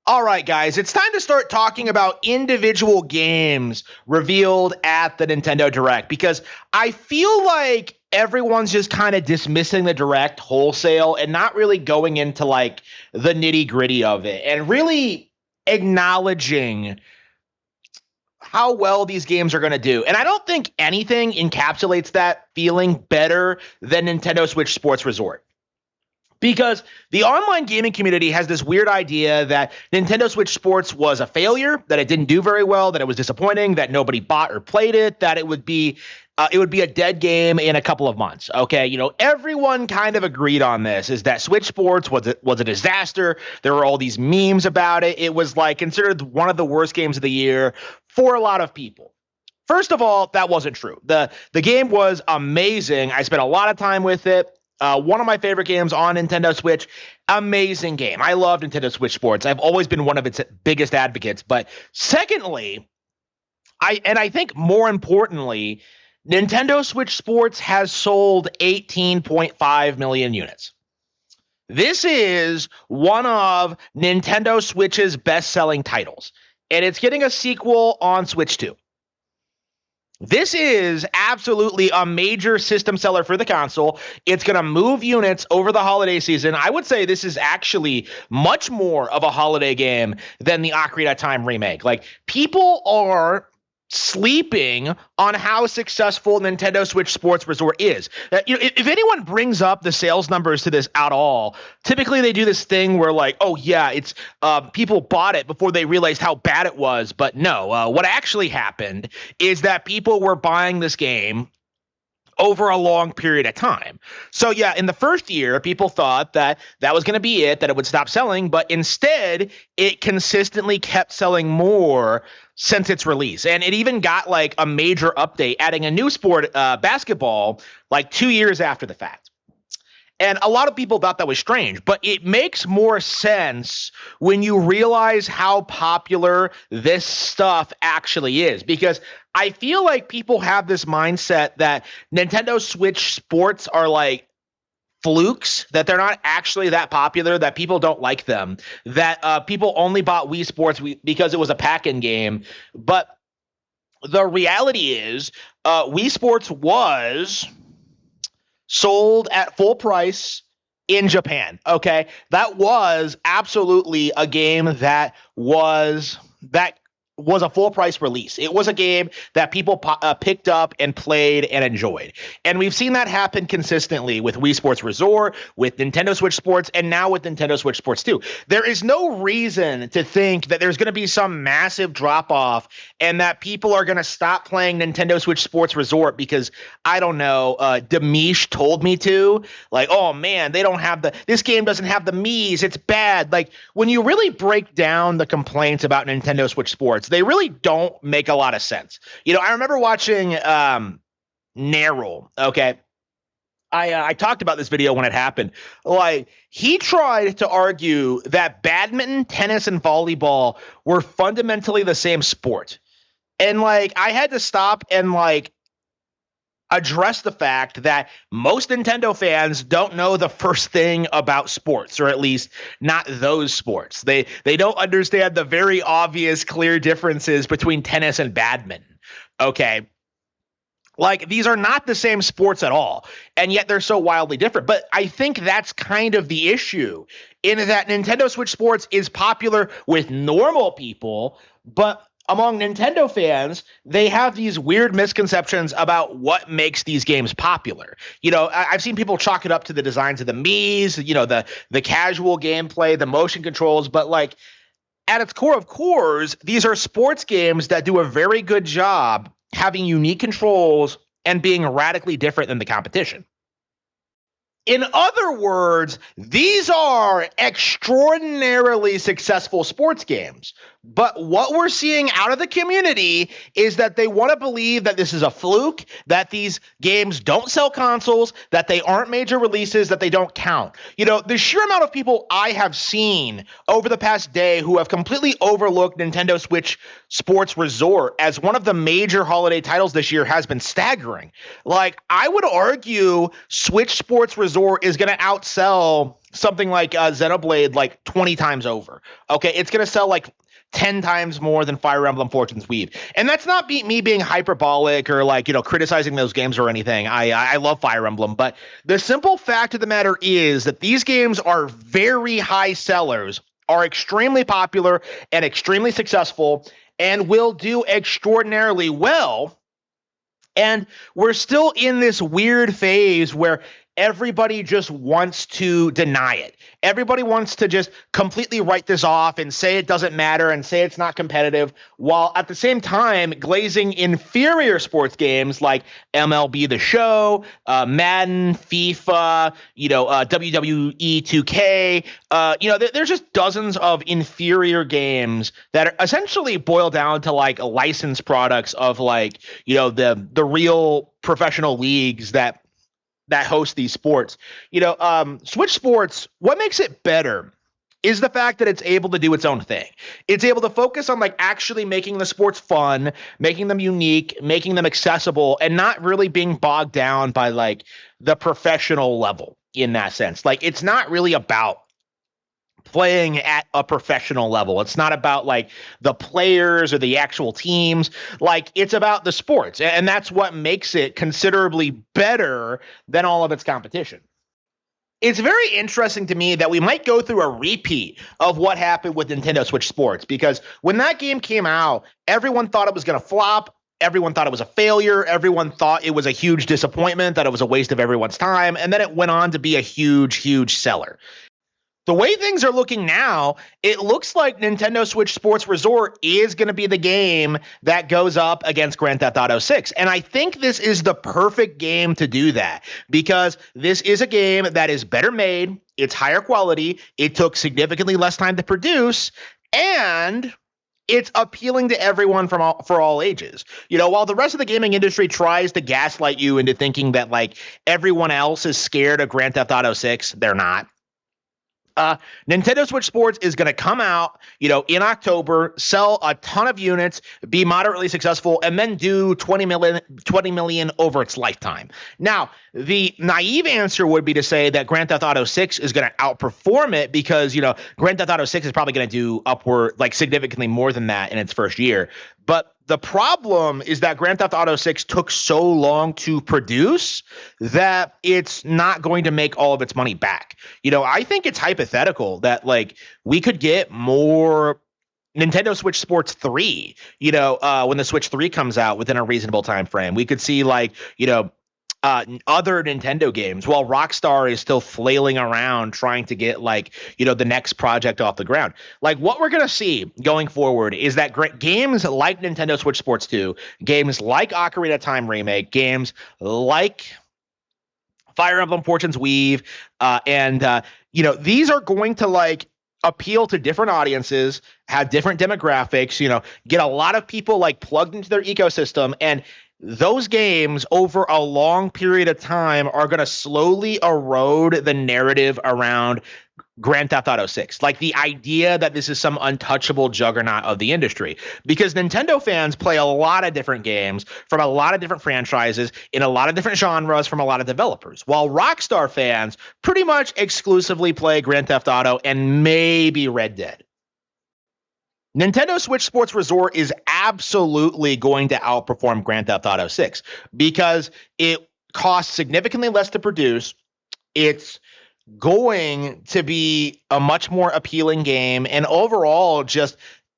All right, guys, it's time to start talking about individual games revealed at the Nintendo Direct because I feel like everyone's just kind of dismissing the Direct wholesale and not really going into like the nitty-gritty of it and really acknowledging how well these games are going to do. And I don't think anything encapsulates that feeling better than Nintendo Switch Sports Resort. Because the online gaming community has this weird idea that Nintendo Switch Sports was a failure, that it didn't do very well, that it was disappointing, that nobody bought or played it, that it would be a dead game in a couple of months. Okay, everyone kind of agreed on this, is that Switch Sports was a disaster. There were all these memes about it. It was like considered one of the worst games of the year for a lot of people. First of all, that wasn't true. The game was amazing. I spent a lot of time with it. One of my favorite games on Nintendo Switch. Amazing game. I love Nintendo Switch Sports. I've always been one of its biggest advocates. But secondly, I think more importantly, Nintendo Switch Sports has sold 18.5 million units. This is one of Nintendo Switch's best-selling titles, and it's getting a sequel on Switch 2. This is absolutely a major system seller for the console. It's going to move units over the holiday season. I would say this is actually much more of a holiday game than the Ocarina of Time remake. Like, people are sleeping on how successful Nintendo Switch Sports Resort is. If anyone brings up the sales numbers to this at all, typically they do this thing where like, oh yeah, it's people bought it before they realized how bad it was. But no, what actually happened is that people were buying this game over a long period of time. So yeah, in the first year, people thought that was going to be it, that it would stop selling, but instead it consistently kept selling more since its release. And it even got like a major update, adding a new sport, basketball, like 2 years after the fact. And a lot of people thought that was strange, but it makes more sense when you realize how popular this stuff actually is. Because I feel like people have this mindset that Nintendo Switch Sports are like flukes, that they're not actually that popular, that people don't like them, that people only bought Wii Sports because it was a pack-in game. But the reality is Wii Sports was sold at full price in Japan. Okay, that was absolutely a game that was a full price release. It was a game that people picked up and played and enjoyed. And we've seen that happen consistently with Wii Sports Resort, with Nintendo Switch Sports, and now with Nintendo Switch Sports 2. There is no reason to think that there's going to be some massive drop off and that people are going to stop playing Nintendo Switch Sports Resort because, I don't know, Demish told me to. Like, oh man, this game doesn't have the Miis, it's bad. Like, when you really break down the complaints about Nintendo Switch Sports, they really don't make a lot of sense. I remember watching Nerul, okay? I talked about this video when it happened. Like, he tried to argue that badminton, tennis, and volleyball were fundamentally the same sport. And, like, I had to stop and, like, address the fact that most Nintendo fans don't know the first thing about sports, or at least not those sports. They don't understand the very obvious, clear differences between tennis and badminton. Okay. Like, these are not the same sports at all, and yet they're so wildly different. But I think that's kind of the issue, in that Nintendo Switch Sports is popular with normal people, but among Nintendo fans, they have these weird misconceptions about what makes these games popular. I've seen people chalk it up to the designs of the Miis, the casual gameplay, the motion controls, but like, at its core of cores, these are sports games that do a very good job having unique controls and being radically different than the competition. In other words, these are extraordinarily successful sports games. But what we're seeing out of the community is that they want to believe that this is a fluke, that these games don't sell consoles, that they aren't major releases, that they don't count. The sheer amount of people I have seen over the past day who have completely overlooked Nintendo Switch Sports Resort as one of the major holiday titles this year has been staggering. Like, I would argue Switch Sports Resort Resort is going to outsell something like Xenoblade like 20 times over. Okay, it's going to sell like 10 times more than Fire Emblem Fortune's Weave. And that's not me being hyperbolic or like, criticizing those games or anything. I love Fire Emblem, but the simple fact of the matter is that these games are very high sellers, are extremely popular and extremely successful, and will do extraordinarily well. And we're still in this weird phase where everybody just wants to deny it. Everybody wants to just completely write this off and say it doesn't matter and say it's not competitive, while at the same time glazing inferior sports games like MLB The Show, Madden, FIFA, WWE 2K. There's just dozens of inferior games that are essentially boil down to like licensed products of like, the real professional leagues that host these sports. Switch Sports, what makes it better is the fact that it's able to do its own thing. It's able to focus on like actually making the sports fun, making them unique, making them accessible, and not really being bogged down by like the professional level in that sense. Like, it's not really about playing at a professional level. It's not about like the players or the actual teams. Like, it's about the sports. And that's what makes it considerably better than all of its competition. It's very interesting to me that we might go through a repeat of what happened with Nintendo Switch Sports, because when that game came out, everyone thought it was going to flop. Everyone thought it was a failure. Everyone thought it was a huge disappointment, that it was a waste of everyone's time. And then it went on to be a huge, huge seller. The way things are looking now, it looks like Nintendo Switch Sports Resort is going to be the game that goes up against Grand Theft Auto 6. And I think this is the perfect game to do that, because this is a game that is better made, it's higher quality, it took significantly less time to produce, and it's appealing to everyone for all ages. While the rest of the gaming industry tries to gaslight you into thinking that like everyone else is scared of Grand Theft Auto 6, they're not. Nintendo Switch Sports is going to come out, in October, sell a ton of units, be moderately successful, and then do 20 million over its lifetime. Now, the naive answer would be to say that Grand Theft Auto 6 is going to outperform it because, Grand Theft Auto 6 is probably going to do upward, like significantly more than that in its first year. But the problem is that Grand Theft Auto 6 took so long to produce that it's not going to make all of its money back. I think it's hypothetical that like we could get more Nintendo Switch Sports 3, when the Switch 3 comes out within a reasonable time frame. We could see like, other Nintendo games while Rockstar is still flailing around trying to get like, the next project off the ground. Like, what we're going to see going forward is that games like Nintendo Switch Sports 2, games like Ocarina of Time Remake, games like Fire Emblem Fortune's Weave, and these are going to like appeal to different audiences, have different demographics, get a lot of people like plugged into their ecosystem, and those games over a long period of time are going to slowly erode the narrative around Grand Theft Auto 6. Like the idea that this is some untouchable juggernaut of the industry, because Nintendo fans play a lot of different games from a lot of different franchises in a lot of different genres from a lot of developers, while Rockstar fans pretty much exclusively play Grand Theft Auto and maybe Red Dead. Nintendo Switch Sports Resort is absolutely going to outperform Grand Theft Auto 6 because it costs significantly less to produce. It's going to be a much more appealing game, and overall just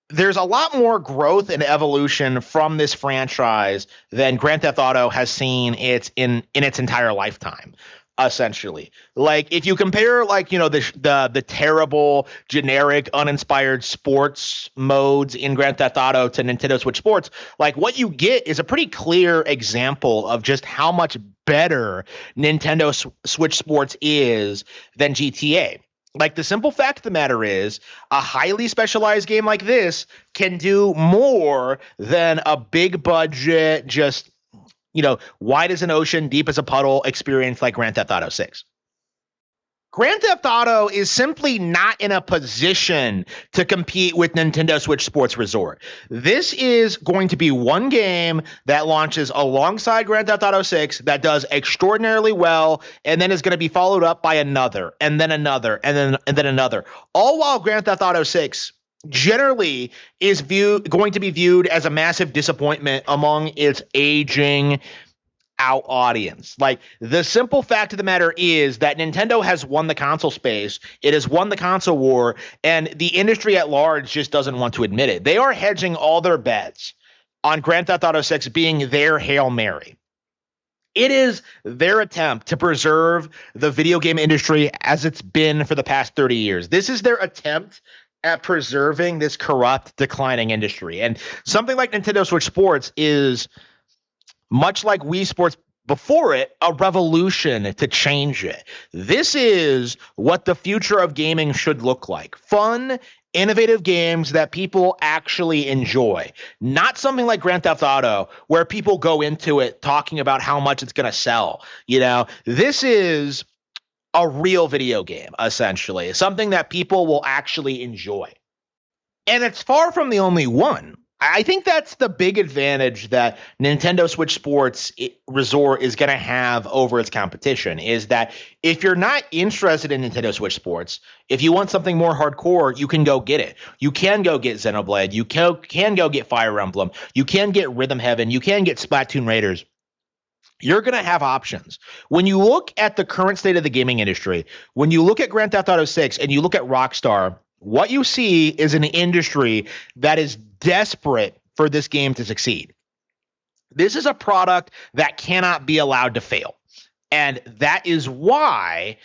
there's a lot more growth and evolution from this franchise than Grand Theft Auto has seen in its entire lifetime. Essentially, like if you compare like, the terrible generic uninspired sports modes in Grand Theft Auto to Nintendo Switch Sports, like what you get is a pretty clear example of just how much better Nintendo Switch Sports is than GTA. Like the simple fact of the matter is a highly specialized game like this can do more than a big budget, just wide as an ocean, deep as a puddle experience like Grand Theft Auto 6. Grand Theft Auto is simply not in a position to compete with Nintendo Switch Sports Resort. This is going to be one game that launches alongside Grand Theft Auto 6 that does extraordinarily well, and then is going to be followed up by another, and then another, and then another. All while Grand Theft Auto 6 generally is going to be viewed as a massive disappointment among its aging out audience. Like, the simple fact of the matter is that Nintendo has won the console space. It has won the console war, and the industry at large just doesn't want to admit it. They are hedging all their bets on Grand Theft Auto 6 being their Hail Mary. It is their attempt to preserve the video game industry as it's been for the past 30 years. This is their attempt at preserving this corrupt, declining industry. And something like Nintendo Switch Sports is, much like Wii Sports before it, a revolution to change it. This is what the future of gaming should look like. Fun, innovative games that people actually enjoy. Not something like Grand Theft Auto where people go into it talking about how much it's going to sell. This is a real video game, essentially. Something that people will actually enjoy. And it's far from the only one. I think that's the big advantage that Nintendo Switch Sports Resort is going to have over its competition, is that if you're not interested in Nintendo Switch Sports, if you want something more hardcore, you can go get it. You can go get Xenoblade. You can go get Fire Emblem. You can get Rhythm Heaven. You can get Splatoon Raiders. You're going to have options. When you look at the current state of the gaming industry, when you look at Grand Theft Auto 6 and you look at Rockstar, what you see is an industry that is desperate for this game to succeed. This is a product that cannot be allowed to fail. And that is why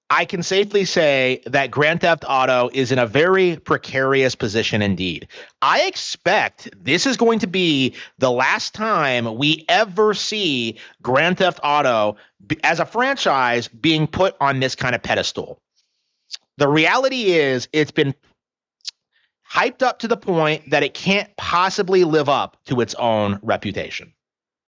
I can safely say that Grand Theft Auto is in a very precarious position indeed. I expect this is going to be the last time we ever see Grand Theft Auto as a franchise being put on this kind of pedestal. The reality is it's been hyped up to the point that it can't possibly live up to its own reputation.